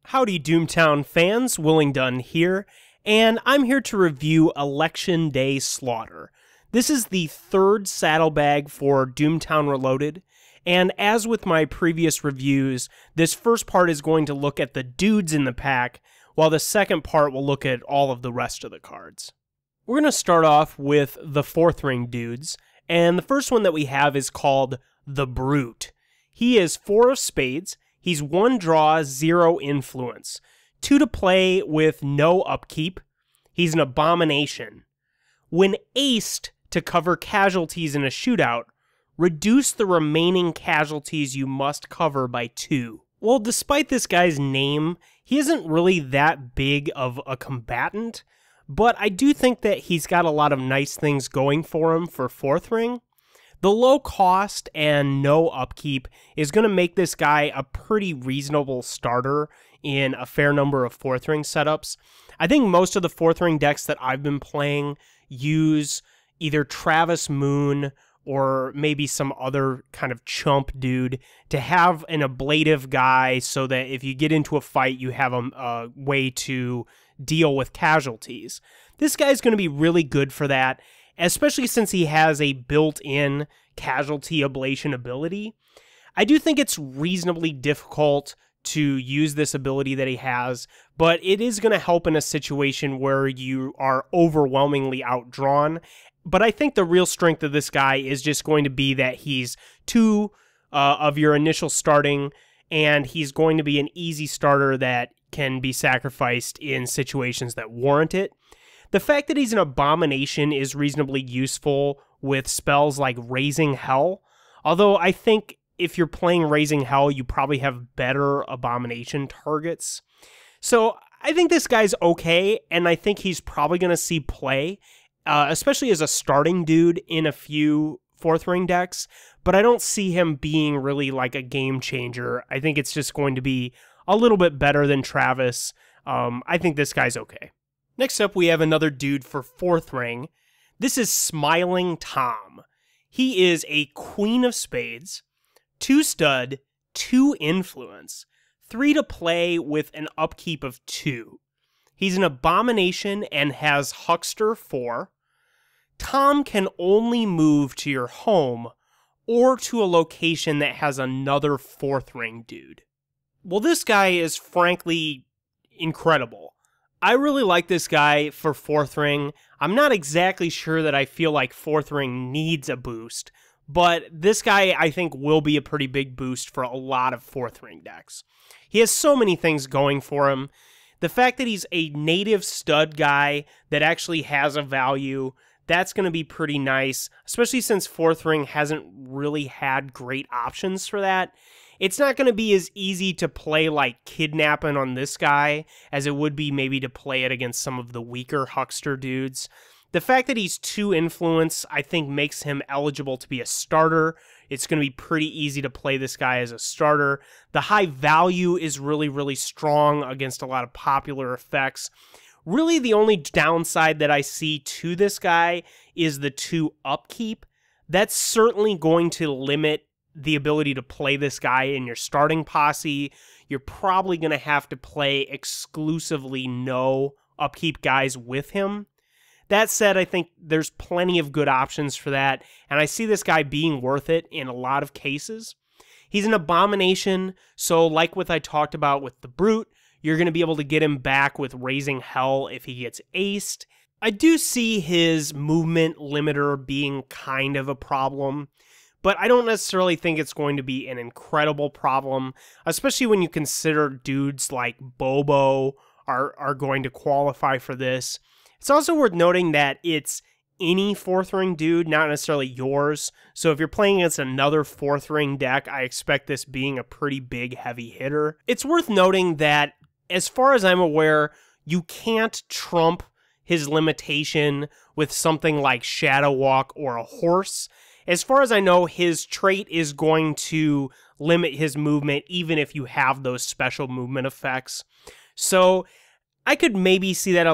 Howdy Doomtown fans, Willingdon here, and I'm here to review Election Day Slaughter. This is the third saddlebag for Doomtown Reloaded, and as with my previous reviews, this first part is going to look at the dudes in the pack, while the second part will look at all of the rest of the cards. We're going to start off with the 4th ring dudes, and the first one that we have is called the Brute. He is 4 of spades. He's 1 draw, 0 influence. 2 to play with no upkeep. He's an abomination. When aced to cover casualties in a shootout, reduce the remaining casualties you must cover by 2. Well, despite this guy's name, he isn't really that big of a combatant, but I do think that he's got a lot of nice things going for him for 4th ring. The low cost and no upkeep is going to make this guy a pretty reasonable starter in a fair number of 4th ring setups. I think most of the 4th ring decks that I've been playing use either Travis Moon or maybe some other kind of chump dude to have an ablative guy so that if you get into a fight, you have a way to deal with casualties. This guy's going to be really good for that, especially since he has a built-in casualty ablation ability. I do think it's reasonably difficult to use this ability that he has, but it is going to help in a situation where you are overwhelmingly outdrawn. But I think the real strength of this guy is just going to be that he's 2 of your initial starting, and he's going to be an easy starter that can be sacrificed in situations that warrant it. The fact that he's an abomination is reasonably useful with spells like Raising Hell, although I think if you're playing Raising Hell, you probably have better abomination targets. So I think this guy's okay, and I think he's probably going to see play, especially as a starting dude in a few 4th ring decks, but I don't see him being really like a game changer. I think it's just going to be a little bit better than Travis. I think this guy's okay. Next up, we have another dude for 4th ring. This is Smiling Tom. He is a queen of spades, 2 stud, 2 influence, 3 to play with an upkeep of 2. He's an abomination and has Huckster 4. Tom can only move to your home or to a location that has another 4th ring dude. Well, this guy is frankly incredible. I really like this guy for 4th ring. I'm not exactly sure that I feel like 4th ring needs a boost, but this guy I think will be a pretty big boost for a lot of 4th ring decks. He has so many things going for him. The fact that he's a native stud guy that actually has a value, that's going to be pretty nice, especially since 4th ring hasn't really had great options for that. It's not going to be as easy to play like Kidnapping on this guy as it would be maybe to play it against some of the weaker Huckster dudes. The fact that he's 2 influence, I think, makes him eligible to be a starter. It's going to be pretty easy to play this guy as a starter. The high value is really, really strong against a lot of popular effects. Really, the only downside that I see to this guy is the 2 upkeep. That's certainly going to limit the ability to play this guy in your starting posse. You're probably going to have to play exclusively no upkeep guys with him. That said, I think there's plenty of good options for that, and I see this guy being worth it in a lot of cases. He's an abomination, so like what I talked about with the Brute, you're going to be able to get him back with Raising Hell if he gets aced. I do see his movement limiter being kind of a problem, but I don't necessarily think it's going to be an incredible problem, especially when you consider dudes like Bobo are going to qualify for this. It's also worth noting that it's any 4th ring dude, not necessarily yours. So if you're playing against another 4th ring deck, I expect this being a pretty big heavy hitter. It's worth noting that, as far as I'm aware, you can't trump his limitation with something like Shadow Walk or a horse. As far as I know, his trait is going to limit his movement even if you have those special movement effects. So I could maybe see that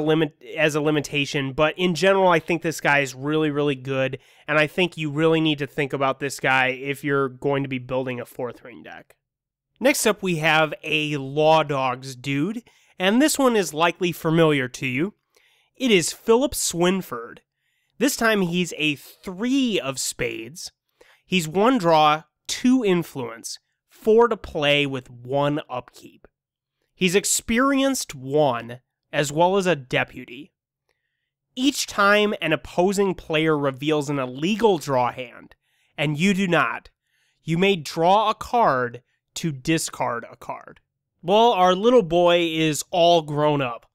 as a limitation, but in general, I think this guy is really, really good, and I think you really need to think about this guy if you're going to be building a 4th ring deck. Next up, we have a Law Dogs dude, and this one is likely familiar to you. It is Philip Swinford. This time he's a 3 of spades. He's 1 draw, 2 influence, 4 to play with 1 upkeep. He's experienced 1, as well as a deputy. Each time an opposing player reveals an illegal draw hand, and you do not, you may draw a card to discard a card. Well, our little boy is all grown up.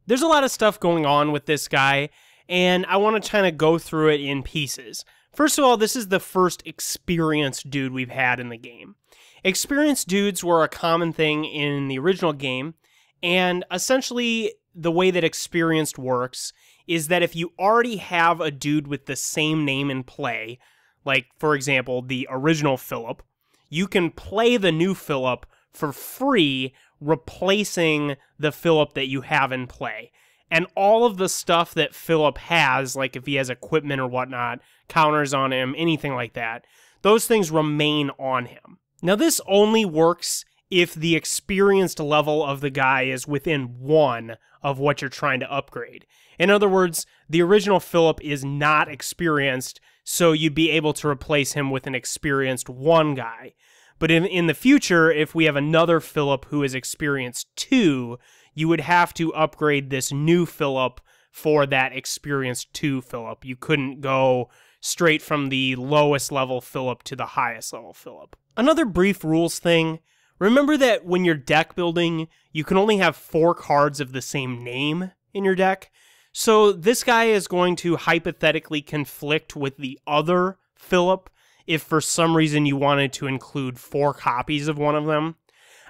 There's a lot of stuff going on with this guy, and I want to kind of go through it in pieces. First of all, this is the first experienced dude we've had in the game. Experienced dudes were a common thing in the original game, and essentially the way that experienced works is that if you already have a dude with the same name in play, like, for example, the original Philip, you can play the new Philip for free, replacing the Philip that you have in play. And all of the stuff that Philip has, like if he has equipment or whatnot, counters on him, anything like that, those things remain on him. Now, this only works if the experienced level of the guy is within 1 of what you're trying to upgrade. In other words, the original Philip is not experienced, so you'd be able to replace him with an experienced 1 guy. But in the future, if we have another Philip who is experienced 2, you would have to upgrade this new Philip for that experienced 2 Philip. You couldn't go straight from the lowest level Philip to the highest level Philip. Another brief rules thing, remember that when you're deck building, you can only have 4 cards of the same name in your deck. So this guy is going to hypothetically conflict with the other Philip if for some reason you wanted to include 4 copies of one of them.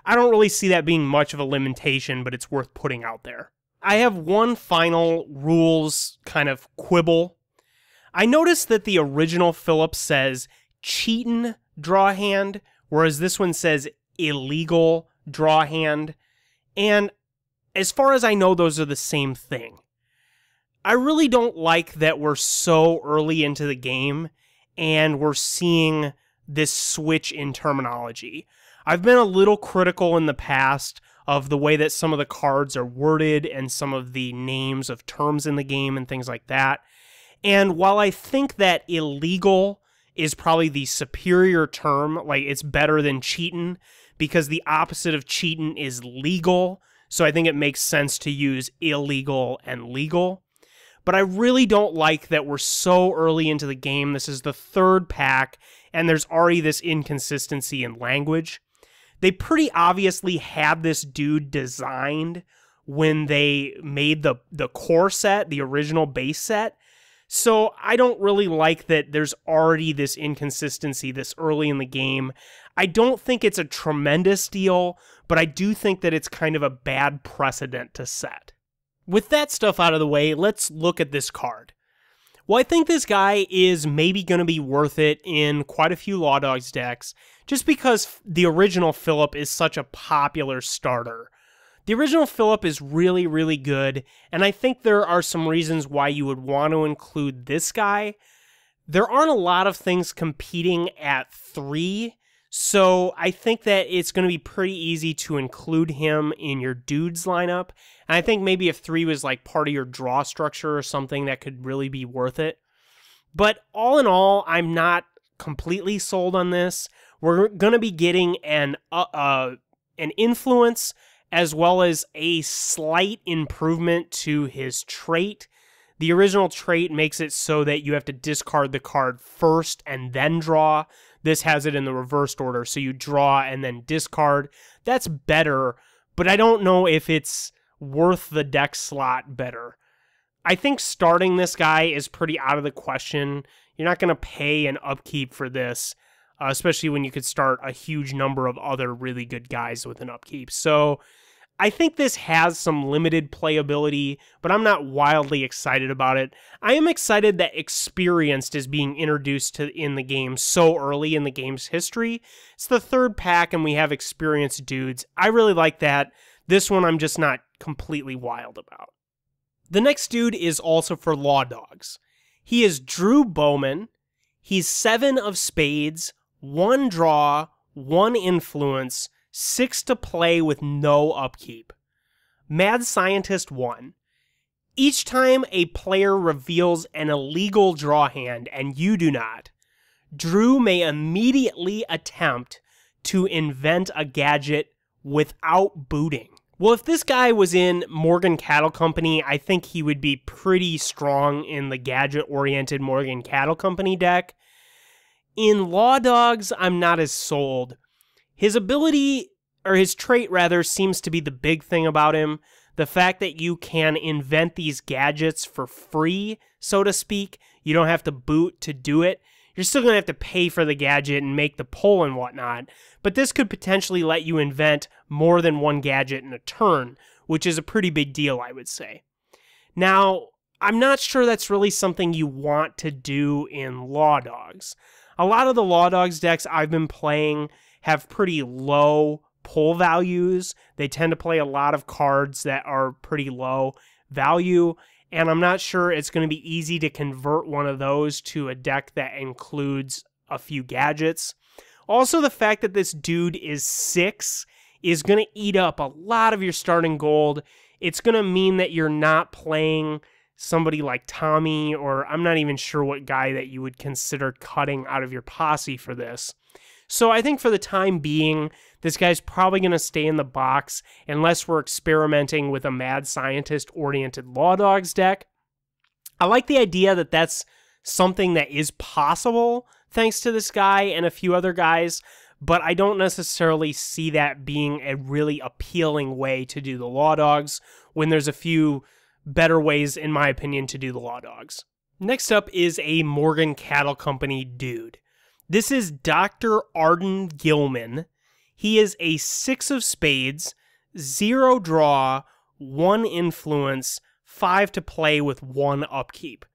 I don't really see that being much of a limitation, but it's worth putting out there. I have one final rules kind of quibble. I noticed that the original Philip says cheatin' draw hand, whereas this one says illegal draw hand. And as far as I know, those are the same thing. I really don't like that we're so early into the game and we're seeing this switch in terminology. I've been a little critical in the past of the way that some of the cards are worded and some of the names of terms in the game and things like that. And while I think that illegal is probably the superior term, like it's better than cheatin', because the opposite of cheatin' is legal, so I think it makes sense to use illegal and legal. But I really don't like that we're so early into the game. This is the 3rd pack, and there's already this inconsistency in language. They pretty obviously had this dude designed when they made the core set, the original base set. So I don't really like that there's already this inconsistency this early in the game. I don't think it's a tremendous deal, but I do think that it's kind of a bad precedent to set. With that stuff out of the way, let's look at this card. Well, I think this guy is maybe going to be worth it in quite a few Law Dogs decks, just because the original Philip is such a popular starter. The original Philip is really, really good, and I think there are some reasons why you would want to include this guy. There aren't a lot of things competing at 3, so I think that it's going to be pretty easy to include him in your dudes lineup. And I think maybe if 3 was like part of your draw structure or something, that could really be worth it. But all in all, I'm not completely sold on this. We're going to be getting an influence as well as a slight improvement to his trait. The original trait makes it so that you have to discard the card first and then draw. This has it in the reversed order, so you draw and then discard. That's better, but I don't know if it's worth the deck slot better. I think starting this guy is pretty out of the question. You're not going to pay an upkeep for this, especially when you could start a huge number of other really good guys with an upkeep. So I think this has some limited playability, but I'm not wildly excited about it. I am excited that Experienced is being introduced in the game so early in the game's history. It's the 3rd pack and we have Experienced dudes. I really like that. This one I'm just not completely wild about. The next dude is also for Law Dogs. He is Drew Bowman. He's 7 of spades, 1 draw, 1 influence, 6 to play with no upkeep. Mad Scientist 1. Each time a player reveals an illegal draw hand and you do not, Drew may immediately attempt to invent a gadget without booting. Well, if this guy was in Morgan Cattle Company, I think he would be pretty strong in the gadget-oriented Morgan Cattle Company deck. In Law Dogs, I'm not as sold. His ability, or his trait rather, seems to be the big thing about him. The fact that you can invent these gadgets for free, so to speak. You don't have to boot to do it. You're still going to have to pay for the gadget and make the pull and whatnot, but this could potentially let you invent more than one gadget in a turn, which is a pretty big deal, I would say. Now, I'm not sure that's really something you want to do in Law Dogs. A lot of the Law Dogs decks I've been playing have pretty low pull values. They tend to play a lot of cards that are pretty low value, and I'm not sure it's going to be easy to convert one of those to a deck that includes a few gadgets. Also, the fact that this dude is 6 is going to eat up a lot of your starting gold. It's going to mean that you're not playing somebody like Tommy, or I'm not even sure what guy that you would consider cutting out of your posse for this. So I think for the time being, this guy's probably going to stay in the box unless we're experimenting with a Mad Scientist-oriented Law Dogs deck. I like the idea that that's something that is possible thanks to this guy and a few other guys, but I don't necessarily see that being a really appealing way to do the Law Dogs when there's a few better ways, in my opinion, to do the Law Dogs. Next up is a Morgan Cattle Company dude. This is Dr. Arden Gilman. He is a 6 of spades, 0 draw, 1 influence, 5 to play with 1 upkeep.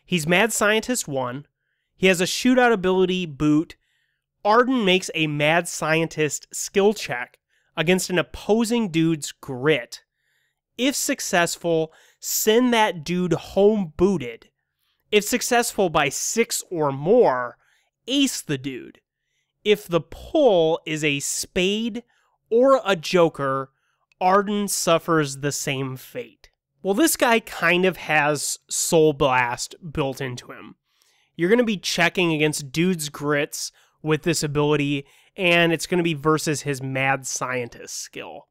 He's Mad Scientist 1. He has a shootout ability, boot. Arden makes a Mad Scientist skill check against an opposing dude's grit. If successful, send that dude home booted. If successful by 6 or more, ace the dude. If the pull is a spade or a joker, Arden suffers the same fate. Well, this guy kind of has Soul Blast built into him. You're going to be checking against dude's grits with this ability, and it's going to be versus his Mad Scientist skill.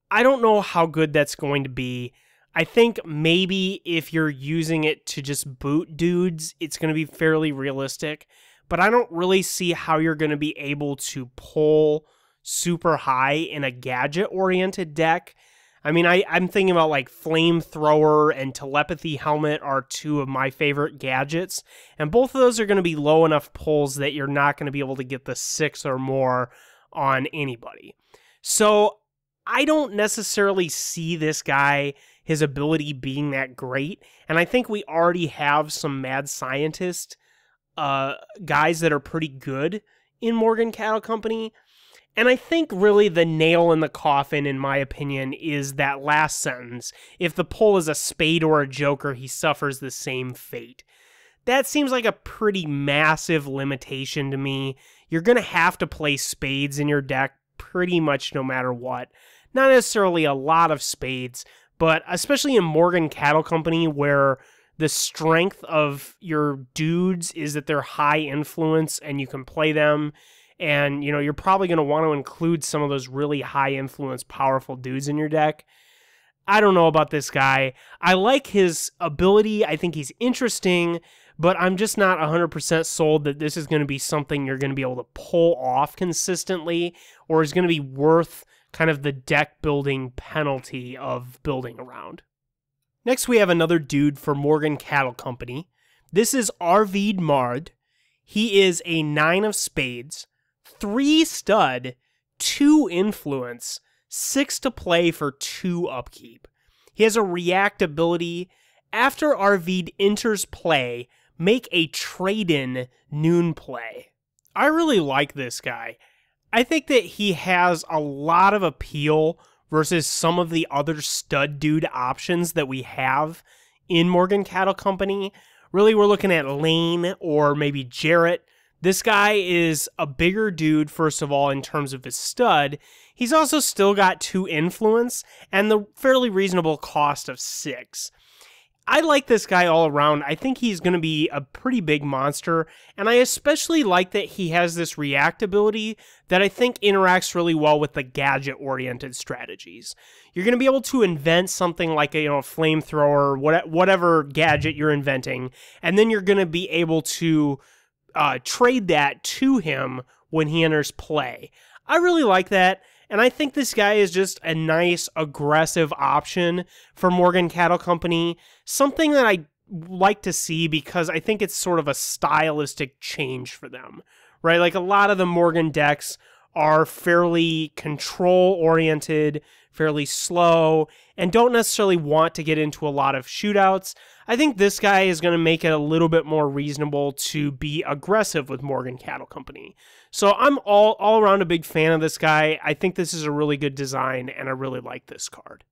I don't know how good that's going to be. I think maybe if you're using it to just boot dudes, it's going to be fairly realistic. But I don't really see how you're going to be able to pull super high in a gadget-oriented deck. I mean, I'm thinking about like Flamethrower and Telepathy Helmet are 2 of my favorite gadgets, and both of those are going to be low enough pulls that you're not going to be able to get the 6 or more on anybody. So I don't necessarily see this guy, his ability being that great, and I think we already have some Mad Scientist guys that are pretty good in Morgan Cattle Company. And I think really the nail in the coffin, in my opinion, is that last sentence. If the pull is a spade or a joker, he suffers the same fate. That seems like a pretty massive limitation to me. You're going to have to play spades in your deck pretty much no matter what. Not necessarily a lot of spades, but especially in Morgan Cattle Company, where the strength of your dudes is that they're high influence and you can play them. And, you know, you're probably going to want to include some of those really high influence, powerful dudes in your deck. I don't know about this guy. I like his ability. I think he's interesting, but I'm just not 100% sold that this is going to be something you're going to be able to pull off consistently, or is going to be worth kind of the deck building penalty of building around. Next, we have another dude for Morgan Cattle Company. This is Arvid Mard. He is a 9 of spades, 3 stud, 2 influence, 6 to play for 2 upkeep. He has a react ability. After Arvid enters play, make a trade-in noon play. I really like this guy. I think that he has a lot of appeal versus some of the other stud dude options that we have in Morgan Cattle Company. Really, we're looking at Lane or maybe Jarrett. This guy is a bigger dude, first of all, in terms of his stud. He's also still got 2 influence and the fairly reasonable cost of 6. I like this guy all around. I think he's going to be a pretty big monster, and I especially like that he has this react ability that I think interacts really well with the gadget-oriented strategies. You're going to be able to invent something like a flamethrower, whatever gadget you're inventing, and then you're going to be able to trade that to him when he enters play. I really like that, and I think this guy is just a nice, aggressive option for Morgan Cattle Company, something that I like to see because I think it's sort of a stylistic change for them, right? Like a lot of the Morgan decks are fairly control-oriented, fairly slow, and don't necessarily want to get into a lot of shootouts. I think this guy is going to make it a little bit more reasonable to be aggressive with Morgan Cattle Company. So I'm all around a big fan of this guy. I think this is a really good design, and I really like this card.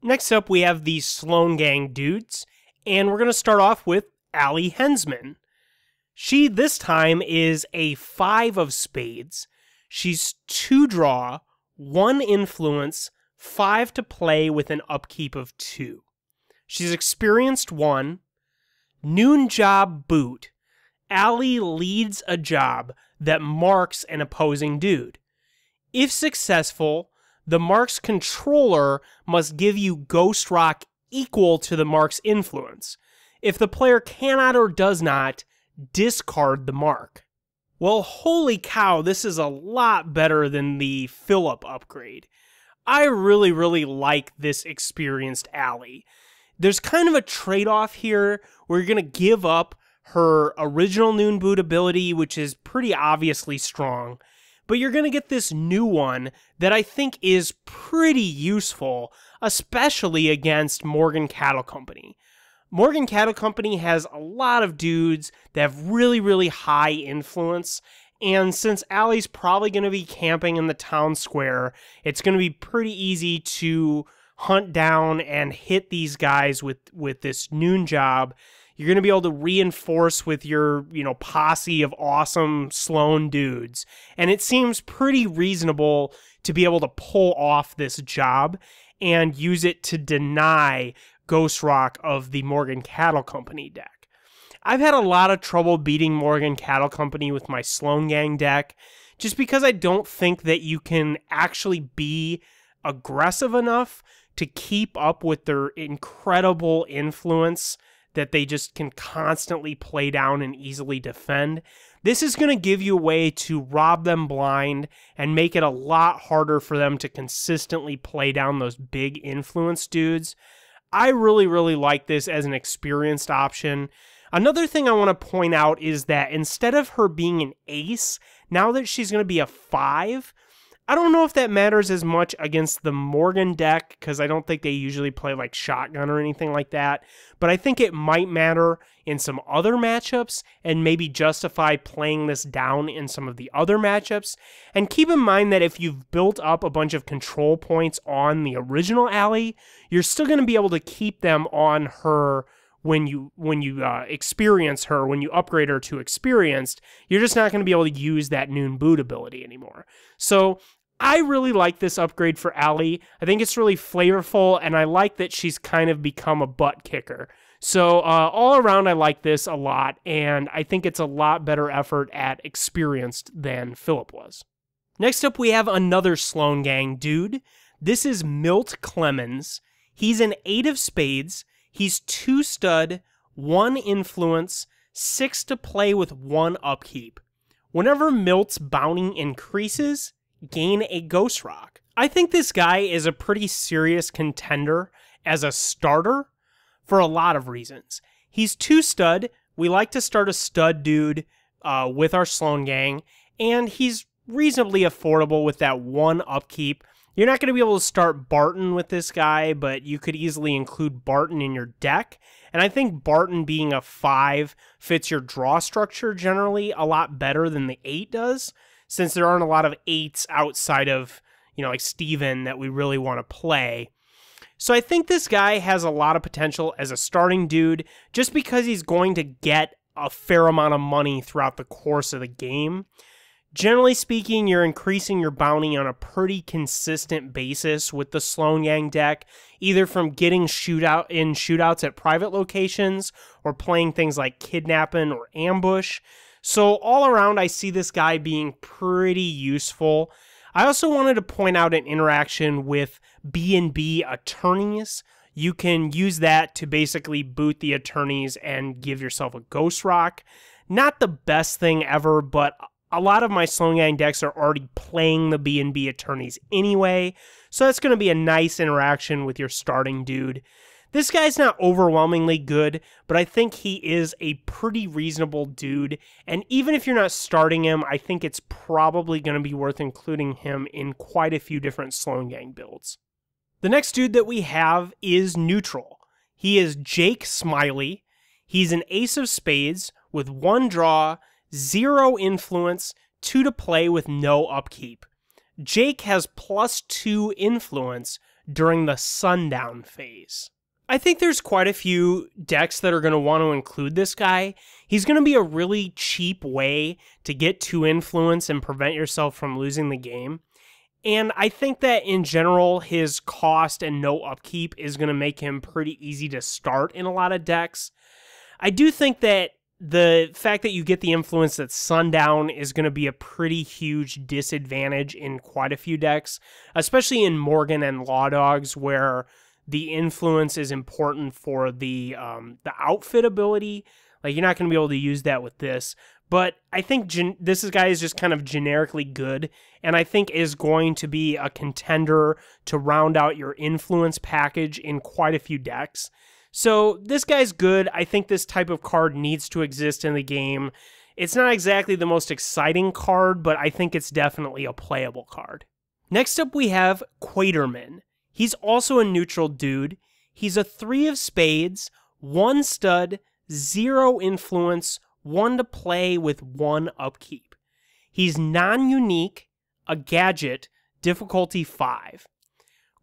Next up, we have the Sloan Gang dudes, and we're going to start off with Allie Hensman. She, this time, is a 5 of spades. She's 2 draw, 1 influence, 5 to play with an upkeep of 2. She's experienced 1. Noon job boot. Allie leads a job that marks an opposing dude. If successful, the mark's controller must give you Ghost Rock equal to the mark's influence. If the player cannot or does not, discard the mark. Well, holy cow, this is a lot better than the Philip upgrade. I really like this experienced Allie. There's kind of a trade-off here where you're going to give up her original Noon Boot ability, which is pretty obviously strong, but you're going to get this new one that I think is pretty useful, especially against Morgan Cattle Company. Morgan Cattle Company has a lot of dudes that have really high influence, and since Allie's probably going to be camping in the town square, it's going to be pretty easy to hunt down and hit these guys with this noon job. You're going to be able to reinforce with your, posse of awesome Sloan dudes. And it seems pretty reasonable to be able to pull off this job and use it to deny Ghost Rock of the Morgan Cattle Company deck. I've had a lot of trouble beating Morgan Cattle Company with my Sloan Gang deck, just because I don't think that you can actually be aggressive enough to keep up with their incredible influence that they just can constantly play down and easily defend. This is going to give you a way to rob them blind and make it a lot harder for them to consistently play down those big influence dudes. I really like this as an experienced option. Another thing I want to point out is that instead of her being an ace, now that she's going to be a 5, I don't know if that matters as much against the Morgan deck, because I don't think they usually play like shotgun or anything like that, but I think it might matter in some other matchups and maybe justify playing this down in some of the other matchups. And keep in mind that if you've built up a bunch of control points on the original Allie, you're still going to be able to keep them on her when you experience her, when you upgrade her to experienced. You're just not going to be able to use that Noon Boot ability anymore. So I really like this upgrade for Allie. I think it's really flavorful, and I like that she's kind of become a butt kicker. So all around, I like this a lot, and I think it's a lot better effort at experienced than Philip was. Next up, we have another Sloan Gang dude. This is Milt Clemens. He's an 8 of spades. He's 2 stud, 1 influence, 6 to play with 1 upkeep. Whenever Milt's bounty increases, gain a Ghost Rock. I think this guy is a pretty serious contender as a starter for a lot of reasons. He's 2 stud. We like to start a stud dude with our Sloan Gang, and he's reasonably affordable with that 1 upkeep. You're not going to be able to start Barton with this guy, but you could easily include Barton in your deck. And I think Barton being a 5 fits your draw structure generally a lot better than the 8 does, since there aren't a lot of 8s outside of, like Steven that we really want to play. So I think this guy has a lot of potential as a starting dude, just because he's going to get a fair amount of money throughout the course of the game. Generally speaking, you're increasing your bounty on a pretty consistent basis with the Sloan Yang deck, either from getting shootouts at private locations or playing things like Kidnapping or Ambush. So all around, I see this guy being pretty useful. I also wanted to point out an interaction with B&B attorneys. You can use that to basically boot the attorneys and give yourself a Ghost Rock. Not the best thing ever, but a lot of my Sloan Yang decks are already playing the B&B attorneys anyway, so that's going to be a nice interaction with your starting dude. This guy's not overwhelmingly good, but I think he is a pretty reasonable dude, and even if you're not starting him, I think it's probably going to be worth including him in quite a few different Sloan Yang builds. The next dude that we have is neutral. He is Jake Smiley. He's an ace of spades with 1 draw, 0 influence, 2 to play with no upkeep. Jake has +2 influence during the sundown phase. I think there's quite a few decks that are going to want to include this guy. He's going to be a really cheap way to get 2 influence and prevent yourself from losing the game. And I think that in general, his cost and no upkeep is going to make him pretty easy to start in a lot of decks. I do think that the fact that you get the influence at sundown is going to be a pretty huge disadvantage in quite a few decks, especially in Morgan and Law Dogs, where the influence is important for the outfit ability. Like, you're not going to be able to use that with this. But I think this guy is just kind of generically good, and I think is going to be a contender to round out your influence package in quite a few decks. So this guy's good. I think this type of card needs to exist in the game. It's not exactly the most exciting card, but I think it's definitely a playable card. Next up we have Quaterman. He's also a neutral dude. He's a 3 of spades, 1 stud, 0 influence, 1 to play with 1 upkeep. He's non-unique, a gadget, difficulty 5.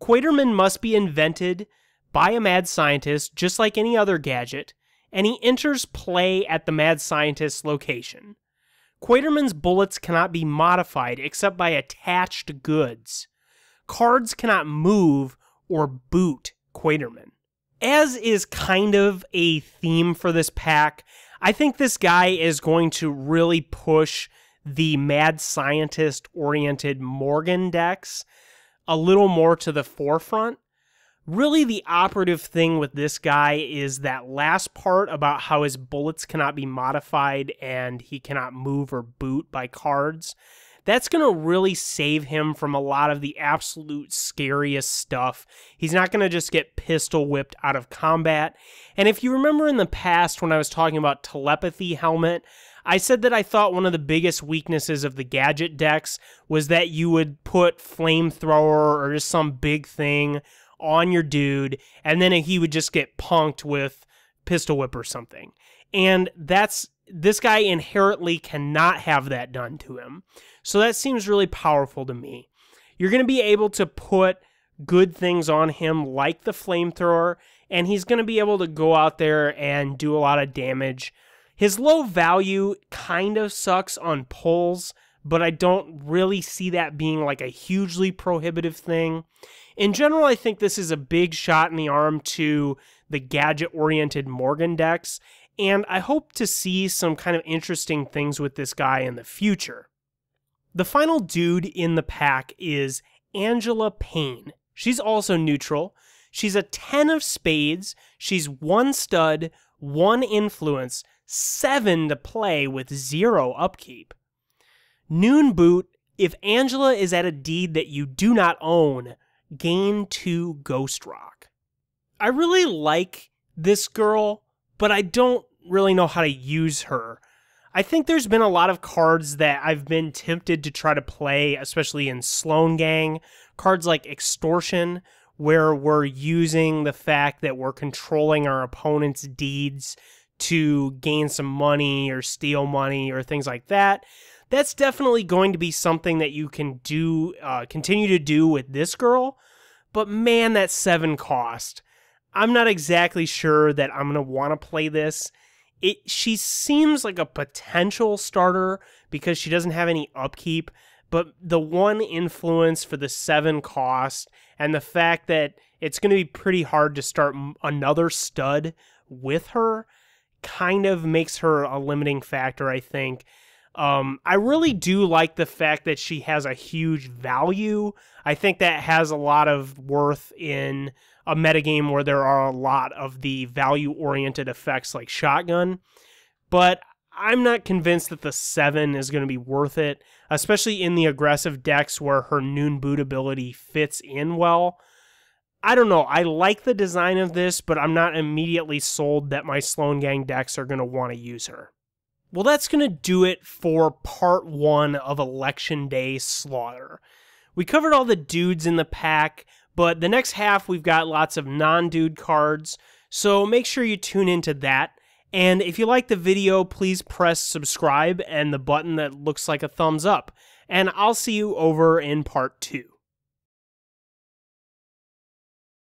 Quaterman must be invented by a mad scientist, just like any other gadget, and he enters play at the mad scientist's location. Quaterman's bullets cannot be modified except by attached goods. Cards cannot move or boot Quaterman. As is kind of a theme for this pack, I think this guy is going to really push the mad scientist-oriented Morgan decks a little more to the forefront. Really, the operative thing with this guy is that last part about how his bullets cannot be modified and he cannot move or boot by cards. That's going to really save him from a lot of the absolute scariest stuff. He's not going to just get pistol whipped out of combat. And if you remember in the past when I was talking about Telepathy Helmet, I said that I thought one of the biggest weaknesses of the gadget decks was that you would put Flamethrower or just some big thing on your dude, and then he would just get punked with Pistol Whip or something. And this guy inherently cannot have that done to him. So that seems really powerful to me. You're going to be able to put good things on him like the Flamethrower, and he's going to be able to go out there and do a lot of damage. His low value kind of sucks on pulls, but I don't really see that being like a hugely prohibitive thing. In general, I think this is a big shot in the arm to the gadget-oriented Morgan decks, and I hope to see some kind of interesting things with this guy in the future. The final dude in the pack is Angela Payne. She's also neutral. She's a 10 of spades. She's 1 stud, 1 influence, 7 to play with 0 upkeep. Noon boot, if Angela is at a deed that you do not own, gain 2 Ghost Rock. I really like this girl, but I don't really know how to use her. I think there's been a lot of cards that I've been tempted to try to play, especially in Sloan Gang. Cards like Extortion, where we're using the fact that we're controlling our opponent's deeds to gain some money or steal money or things like that. That's definitely going to be something that you can do, continue to do with this girl. But man, that 7 cost. I'm not exactly sure that I'm going to want to play this. She seems like a potential starter because she doesn't have any upkeep, but the 1 influence for the 7 cost and the fact that it's going to be pretty hard to start another stud with her kind of makes her a limiting factor, I think. I really do like the fact that she has a huge value. I think that has a lot of worth in a metagame where there are a lot of the value-oriented effects like shotgun, but I'm not convinced that the 7 is going to be worth it, especially in the aggressive decks where her Noon Boot ability fits in well. I don't know, I like the design of this, but I'm not immediately sold that my Sloan Gang decks are going to want to use her. Well, that's going to do it for part 1 of Election Day Slaughter. We covered all the dudes in the pack, but the next half we've got lots of non-dude cards, so make sure you tune into that. And if you like the video, please press subscribe and the button that looks like a thumbs up. And I'll see you over in part 2.